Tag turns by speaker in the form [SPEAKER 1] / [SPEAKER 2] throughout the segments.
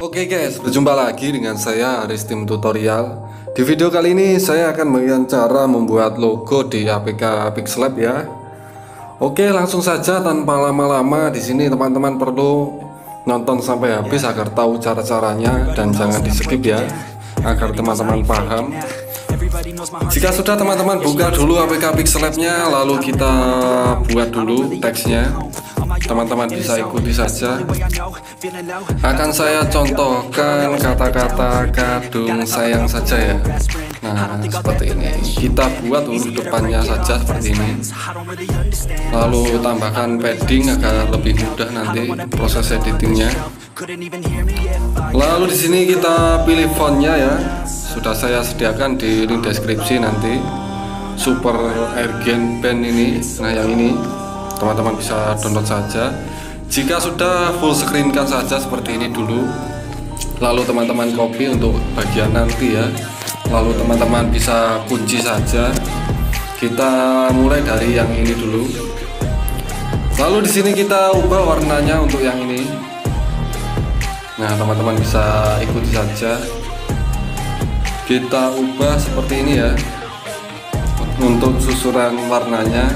[SPEAKER 1] Oke guys, berjumpa lagi dengan saya Aris Tim Tutorial. Di video kali ini saya akan memberikan cara membuat logo di APK Pixlab ya. Oke, langsung saja tanpa lama-lama. Di sini teman-teman perlu nonton sampai habis agar tahu cara-caranya dan jangan di skip ya, agar teman-teman paham. Jika sudah, teman-teman buka dulu APK Pixlabnya, lalu kita buat dulu teksnya. Teman-teman bisa ikuti saja. Akan saya contohkan kata-kata kadung sayang saja ya. Nah, seperti ini. Kita buat huruf depannya saja seperti ini. Lalu tambahkan padding agar lebih mudah nanti proses editingnya. Lalu di sini kita pilih fontnya ya. Sudah saya sediakan di link deskripsi nanti. Super Ergen Pen ini. Nah, yang ini teman-teman bisa download saja. Jika sudah, full screen kan saja seperti ini dulu. Lalu teman-teman copy untuk bagian nanti ya. Lalu teman-teman bisa kunci saja. Kita mulai dari yang ini dulu. Lalu di sini kita ubah warnanya untuk yang ini. Nah, teman-teman bisa ikuti saja. Kita ubah seperti ini ya. Untuk susuran warnanya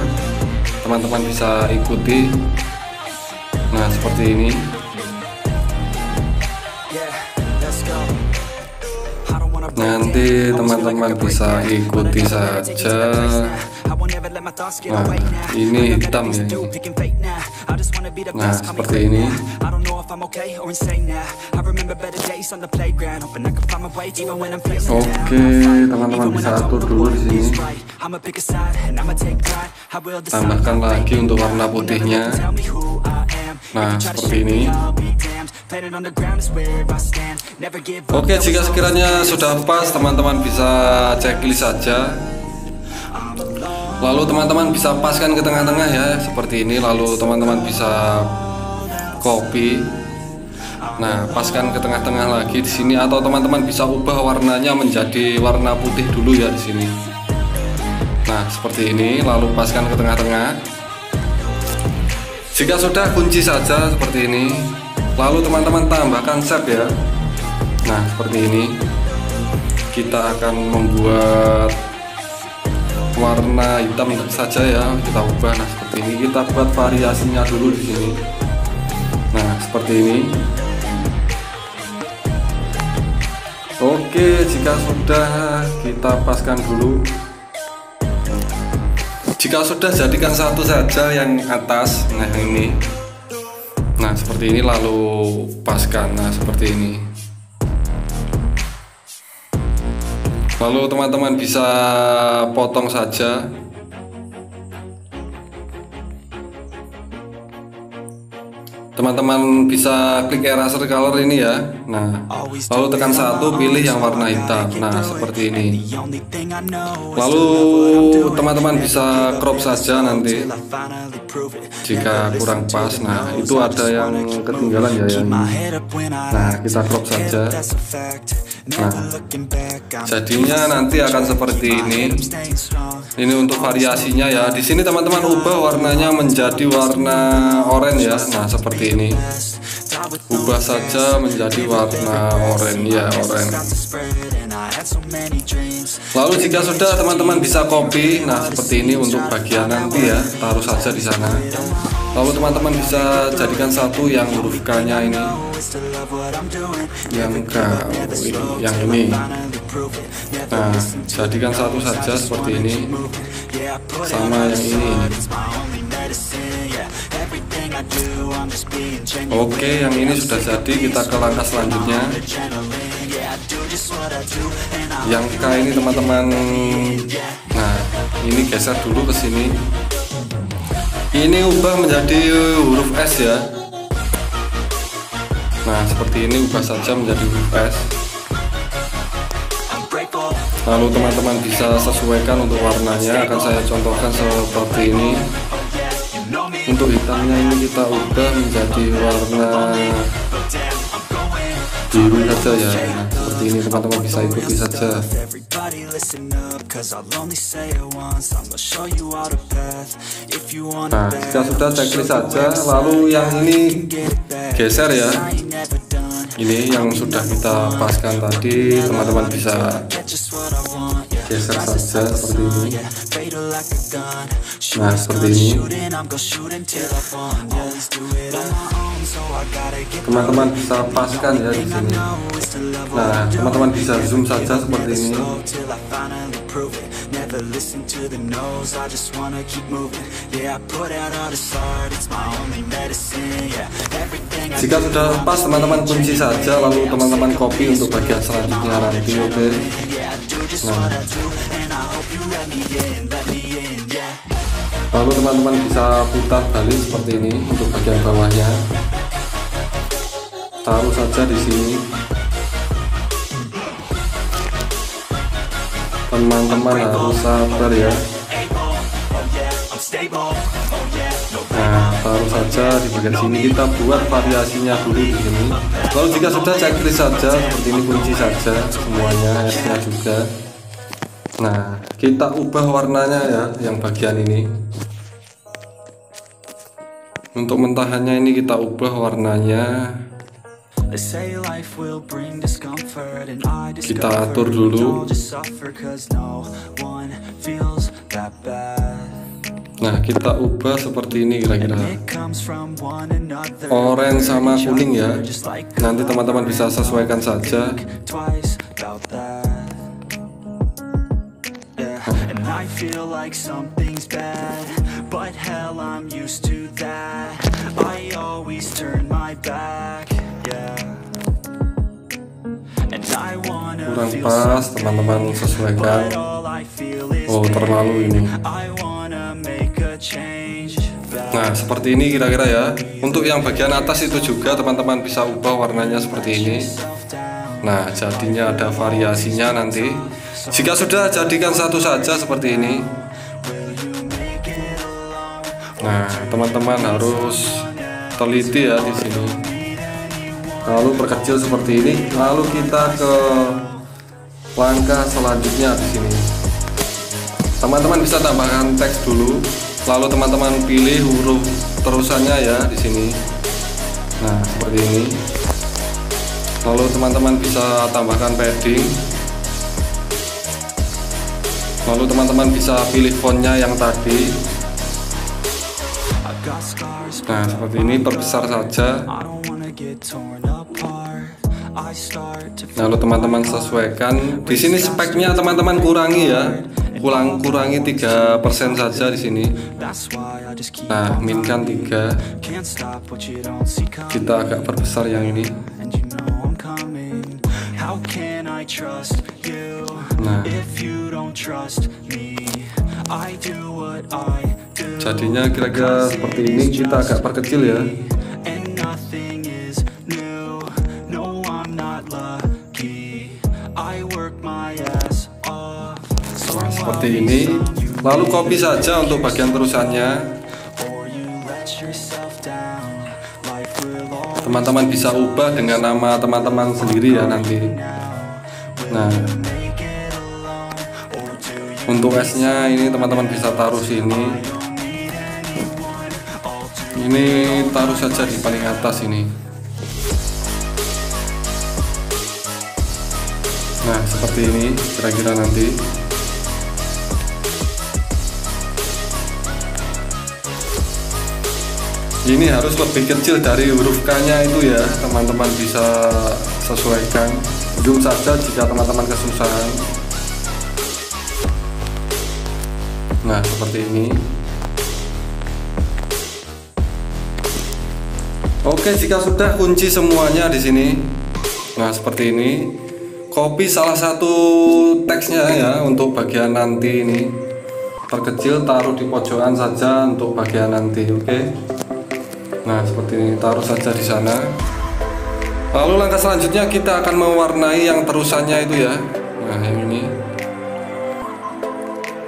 [SPEAKER 1] teman-teman bisa ikuti. Nah, seperti ini. Nanti teman-teman bisa ikuti saja. Nah, ini hitam ya. Nah, seperti ini. Oke, teman-teman bisa atur dulu di sini. Tambahkan lagi untuk warna putihnya. Nah, seperti ini. Oke, jika sekiranya sudah pas, teman-teman bisa checklist saja. Lalu teman-teman bisa paskan ke tengah-tengah ya, seperti ini. Lalu teman-teman bisa copy. Nah, paskan ke tengah-tengah lagi di sini, atau teman-teman bisa ubah warnanya menjadi warna putih dulu ya di sini. Nah, seperti ini. Lalu paskan ke tengah-tengah. Jika sudah, kunci saja seperti ini. Lalu teman-teman tambahkan shape ya. Nah, seperti ini. Kita akan membuat warna hitam saja ya. Kita ubah. Nah, seperti ini. Kita buat variasinya dulu di sini. Nah, seperti ini. Oke, jika sudah, kita paskan dulu. Jika sudah, jadikan satu saja yang atas. Nah, ini. Nah, seperti ini. Lalu paskan. Nah, seperti ini. Lalu teman-teman bisa potong saja. Teman-teman bisa klik eraser color ini ya. Nah, lalu tekan satu, pilih yang warna hitam. Nah, seperti ini. Lalu teman-teman bisa crop saja nanti jika kurang pas. Nah, itu ada yang ketinggalan ya yang. Nah, kita crop saja. Nah, jadinya nanti akan seperti ini. Ini untuk variasinya ya. Di sini teman-teman ubah warnanya menjadi warna oranye ya. Nah, seperti ini. Ubah saja menjadi warna oranye ya, oranye. Lalu jika sudah, teman-teman bisa copy. Nah, seperti ini untuk bagian nanti ya. Taruh saja di sana. Lalu teman-teman bisa jadikan satu yang huruf K-nya ini. Yang K, yang ini. Nah, jadikan satu saja seperti ini. Sama yang ini. Oke, yang ini sudah jadi. Kita ke langkah selanjutnya. Yang K ini teman-teman. Nah, ini geser dulu ke sini. Ini ubah menjadi huruf S ya. Nah, seperti ini, ubah saja menjadi huruf S. Lalu teman-teman bisa sesuaikan untuk warnanya. Akan saya contohkan seperti ini. Untuk hitamnya ini kita ubah menjadi warna biru saja ya. Nah, seperti ini teman-teman bisa ikuti saja. Nah, jika sudah, checklist saja. Lalu yang ini geser ya. Ini yang sudah kita paskan tadi, teman-teman bisa geser saja seperti ini. Nah, seperti ini. Teman-teman bisa paskan ya di sini. Nah, teman-teman bisa zoom saja seperti ini. Jika sudah pas, teman-teman kunci saja, lalu teman-teman copy untuk bagian selanjutnya nanti. Oke. Nah, lalu teman-teman bisa putar balik seperti ini untuk bagian bawahnya. Taruh saja di sini. Teman-teman harus sabar ya. Nah, taruh saja di bagian sini. Kita buat variasinya dulu di sini. Lalu jika sudah, checklist saja seperti ini, kunci saja semuanya, S-nya juga. Nah, kita ubah warnanya ya, yang bagian ini. Untuk mentahannya ini kita ubah warnanya. Kita atur dulu. Nah, kita ubah seperti ini kira-kira. Orange sama kuning ya. Nanti teman-teman bisa sesuaikan saja. Kurang pas, teman-teman sesuaikan. Oh, terlalu ini. Nah, seperti ini kira-kira ya. Untuk yang bagian atas itu juga teman-teman bisa ubah warnanya seperti ini. Nah, jadinya ada variasinya nanti. Jika sudah, jadikan satu saja seperti ini. Nah, teman-teman harus teliti ya di sini. Lalu perkecil seperti ini. Lalu kita ke langkah selanjutnya di sini. Teman-teman bisa tambahkan teks dulu. Lalu teman-teman pilih huruf terusannya ya di sini. Nah, seperti ini. Lalu teman-teman bisa tambahkan padding. Lalu teman-teman bisa pilih fontnya yang tadi. Nah, seperti ini, perbesar saja. Lalu teman-teman sesuaikan. Di sini speknya teman-teman kurangi ya. Kurangi 3% saja di sini. Nah, minkan 3. Kita agak perbesar yang ini. Nah, jadinya kira-kira seperti ini. Kita agak perkecil ya. Nah, seperti ini. Lalu copy saja untuk bagian terusannya. Teman-teman bisa ubah dengan nama teman-teman sendiri ya nanti. Nah, untuk S-nya ini teman-teman bisa taruh sini. Ini taruh saja di paling atas ini. Nah, seperti ini kira-kira nanti. Ini harus lebih kecil dari huruf K-nya itu ya, teman-teman bisa sesuaikan. Zoom saja jika teman-teman kesusahan. Nah, seperti ini. Oke, jika sudah, kunci semuanya di sini. Nah, seperti ini. Copy salah satu teksnya ya untuk bagian nanti ini. Perkecil, taruh di pojokan saja untuk bagian nanti, oke? Nah, seperti ini, taruh saja di sana. Lalu langkah selanjutnya kita akan mewarnai yang terusannya itu ya. Nah, yang ini.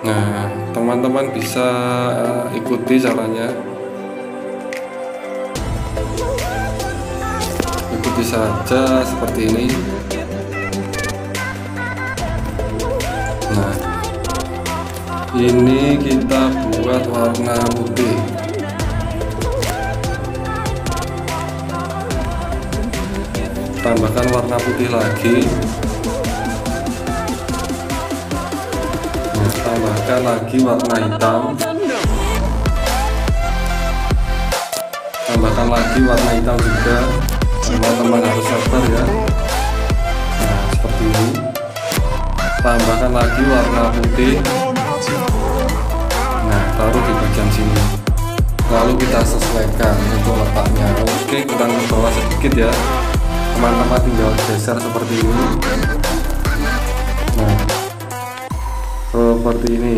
[SPEAKER 1] Nah, teman-teman bisa ikuti caranya. Ikuti saja seperti ini. Nah, ini kita buat warna putih. tambahkan warna putih lagi. Nah, tambahkan lagi warna hitam. Tambahkan lagi warna hitam juga. Teman-teman harus sabar ya. Nah, seperti ini. Tambahkan lagi warna putih. Nah, taruh di bagian sini. Lalu kita sesuaikan untuk letaknya. Oke, kurang ke bawah sedikit ya. Teman-teman tinggal geser seperti ini. Nah, seperti ini.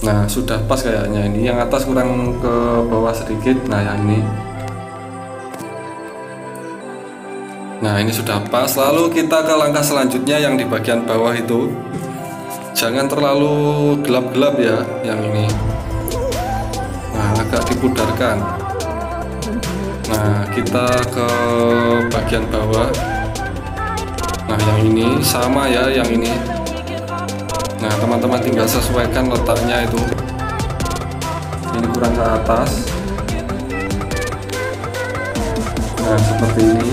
[SPEAKER 1] Nah, sudah pas kayaknya ini. Yang atas kurang ke bawah sedikit. Nah, yang ini. Nah, ini sudah pas. Lalu kita ke langkah selanjutnya yang di bagian bawah itu. Jangan terlalu gelap-gelap ya, yang ini. Nah, agak dipudarkan. Nah, kita ke bagian bawah. Nah, yang ini sama ya, yang ini. Nah, teman-teman tinggal sesuaikan letaknya itu. Ini kurang ke atas. Nah, seperti ini.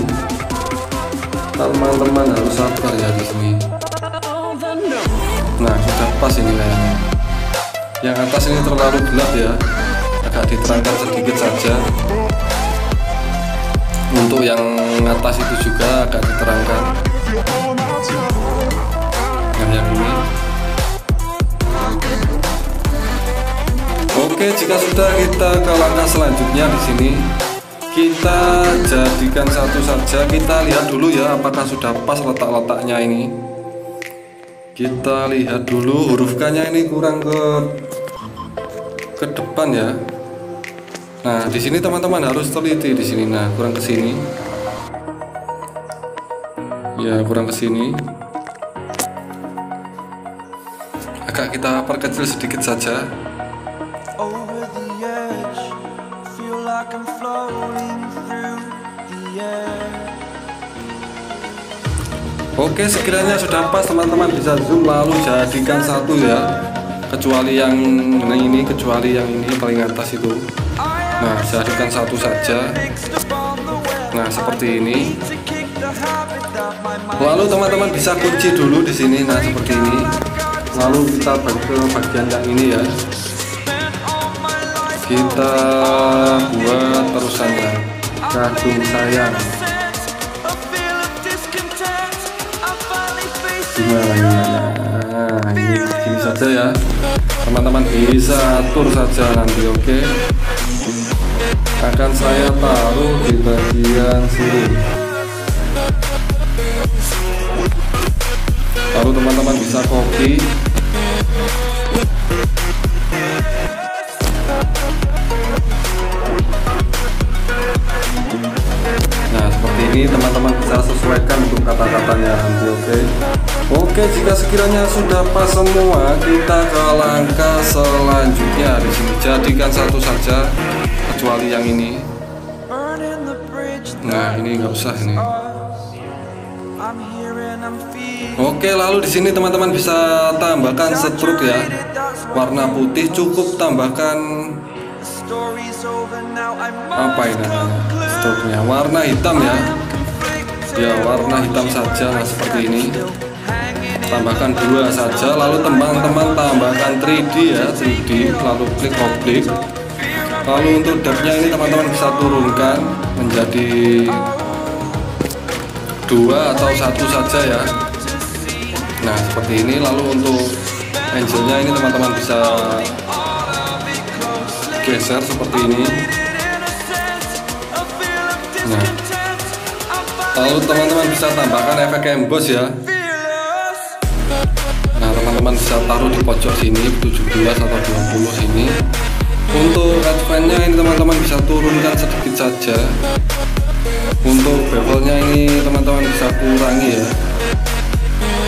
[SPEAKER 1] Teman-teman harus sabar ya di sini. Nah, sudah pas ini kayaknya. Yang atas ini terlalu gelap ya, agak diterangkan sedikit saja. Untuk yang atas itu juga agak diterangkan. Nah, yang ini. Oke, jika sudah, kita ke langkah selanjutnya di sini. Kita jadikan satu saja. Kita lihat dulu ya, apakah sudah pas letak-letaknya ini. Kita lihat dulu, huruf K-nya ini kurang ke depan ya. Nah, di sini teman-teman harus teliti di sini. Nah, kurang ke sini. Ya, kurang ke sini. Agak kita perkecil sedikit saja. Oke, sekiranya sudah pas, teman-teman bisa zoom lalu jadikan satu ya. Kecuali yang ini, kecuali yang ini paling atas itu. Nah, jadikan satu saja. Nah, seperti ini. Lalu teman-teman bisa kunci dulu di sini. Nah, seperti ini. Lalu kita balik ke bagian yang ini ya. Kita buat terusannya. Kagum sayang. Nah, ini saja ya. Teman-teman bisa atur saja nanti, oke. Akan saya taruh di bagian sini. Lalu teman-teman bisa copy. Nah, seperti ini teman-teman bisa sesuaikan untuk kata-katanya nanti, oke. Oke, jika sekiranya sudah pas semua, kita ke langkah selanjutnya di sini. Jadikan satu saja, kecuali yang ini. Nah, ini nggak usah ini. Oke, lalu di sini teman-teman bisa tambahkan stroke ya. Warna putih, cukup tambahkan apa ini namanya? Stroke-nya warna hitam ya. Ya, warna hitam saja. Nah, seperti ini. Tambahkan 2 saja, lalu teman-teman tambahkan 3D ya, 3D, lalu klik oblik. Lalu untuk depth-nya ini teman-teman bisa turunkan menjadi 2 atau 1 saja ya. Nah, seperti ini. Lalu untuk angle-nya ini teman-teman bisa geser seperti ini. Nah, lalu teman-teman bisa tambahkan efek emboss ya. Nah, teman-teman bisa taruh di pojok sini 17 atau 20 sini. Untuk advance-nya ini teman-teman bisa turunkan sedikit saja. Untuk bevelnya ini teman-teman bisa kurangi ya.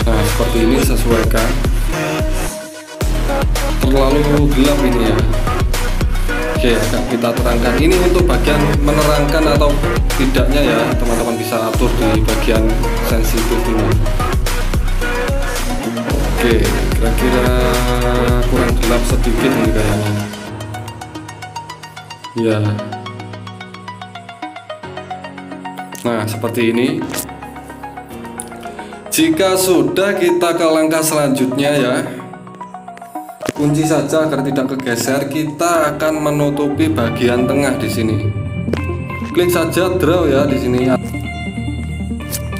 [SPEAKER 1] Nah, seperti ini sesuaikan. Terlalu gelap ini ya. Oke, agak kita terangkan. Ini untuk bagian menerangkan atau tidaknya ya, teman-teman bisa atur di bagian sensitif ini. Oke, kira-kira kurang gelap sedikit ini kayaknya. Ya. Nah, seperti ini. Jika sudah, kita ke langkah selanjutnya ya. Kunci saja agar tidak kegeser. Kita akan menutupi bagian tengah di sini. Klik saja draw ya di sini.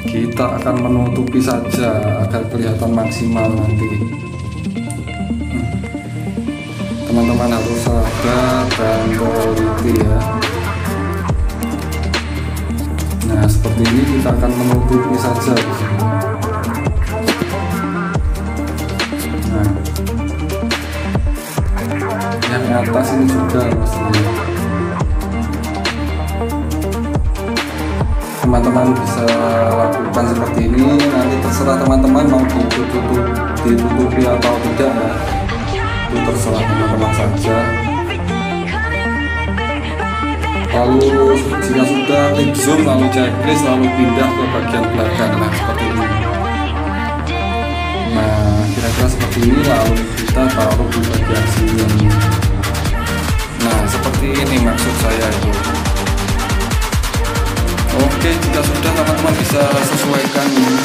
[SPEAKER 1] Kita akan menutupi saja agar kelihatan maksimal nanti. Teman-teman harus sabar dan teliti ya. Nah, seperti ini kita akan menutupi saja di sini. Nah, yang atas ini juga pastinya. Teman-teman bisa lakukan seperti ini. Nanti terserah teman-teman mau ditutupi atau tidak ya. Itu terserah teman-teman saja. Lalu jika sudah, klik zoom, lalu checklist, lalu pindah ke bagian belakang. Nah, seperti ini. Nah, kira-kira seperti ini, lalu kita taruh di bagian sini. Nah, seperti ini maksud saya itu. Oke, jika sudah, teman-teman bisa sesuaikan ini.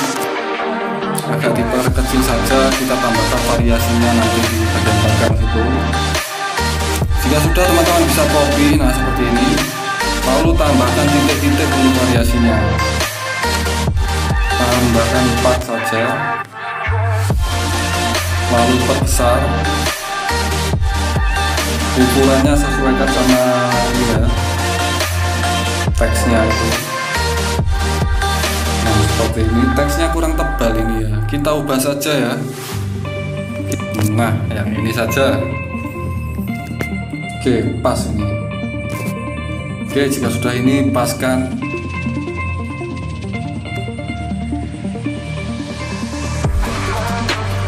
[SPEAKER 1] Agak diperkecil saja, kita tambahkan variasinya nanti di bagian belakang situ. Jika sudah, teman-teman bisa copy. Nah, seperti ini. Lalu tambahkan titik-titik untuk variasinya. Tambahkan 4 saja. Lalu perbesar. Ukurannya sesuaikan sama ini ya, teksnya itu. Nah, seperti ini. Teksnya kurang tebal ini ya. Kita ubah saja ya. Nah, yang ini saja. Oke, pas ini. Oke, jika sudah ini paskan.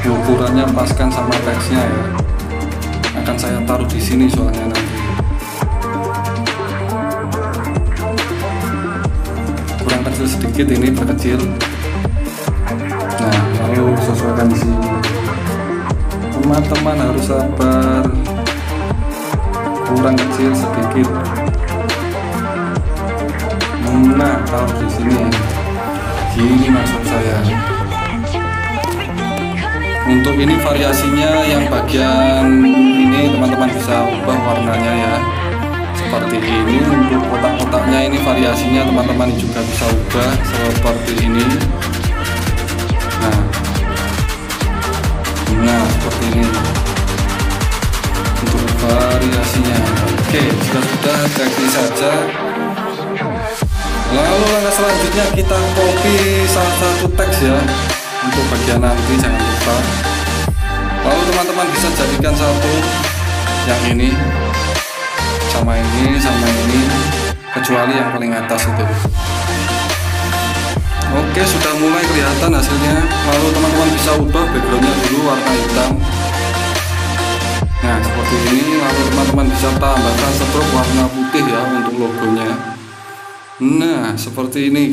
[SPEAKER 1] Ukurannya paskan sama teksnya ya. Akan saya taruh di sini soalnya nanti. Kurang kecil sedikit, ini perkecil. Nah, lalu sesuaikan di sini. Teman-teman harus sabar. Kurang kecil sedikit. Nah, taruh di sini. Gini maksud saya. Untuk ini variasinya yang bagian ini teman-teman bisa ubah warnanya ya. Seperti ini. Untuk kotak-kotaknya ini variasinya teman-teman juga bisa ubah seperti ini. Nah, seperti ini. Untuk variasinya. Oke, jika sudah, checklist saja. Lalu langkah selanjutnya kita copy salah satu teks ya, untuk bagian nanti jangan lupa. Lalu teman-teman bisa jadikan satu, yang ini sama ini sama ini, kecuali yang paling atas itu. Oke, sudah mulai kelihatan hasilnya. Lalu teman-teman bisa ubah backgroundnya dulu warna hitam. Nah, seperti ini. Lalu teman-teman bisa tambahkan stroke warna putih ya untuk logonya. Nah, seperti ini.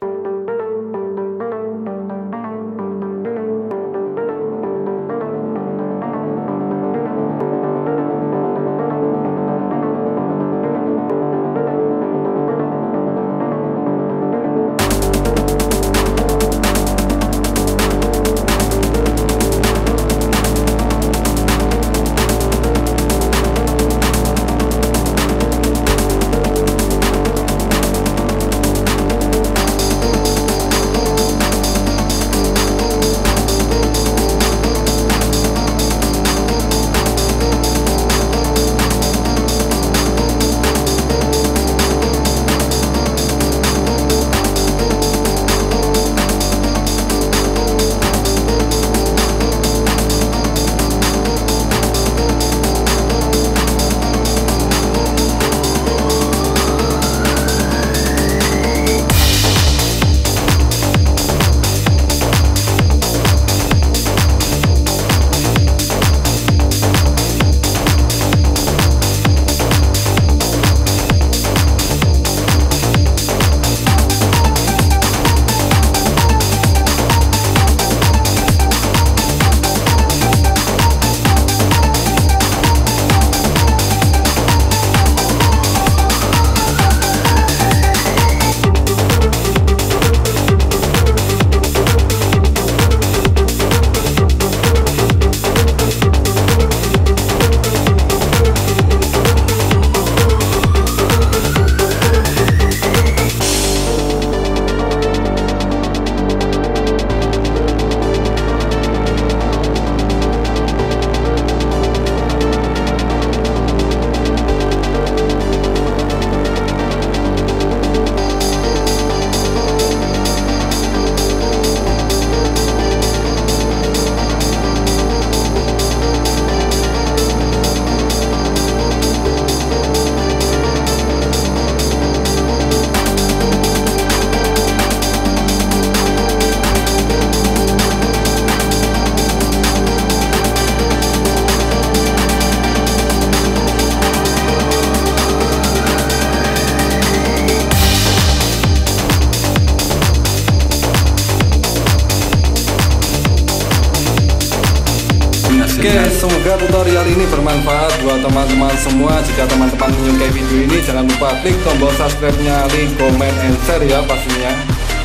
[SPEAKER 1] Oke, semoga tutorial ini bermanfaat buat teman-teman semua. Jika teman-teman menyukai video ini, jangan lupa klik tombol subscribe-nya, like, comment, and share ya pastinya.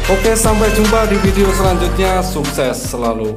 [SPEAKER 1] Oke, sampai jumpa di video selanjutnya. Sukses selalu.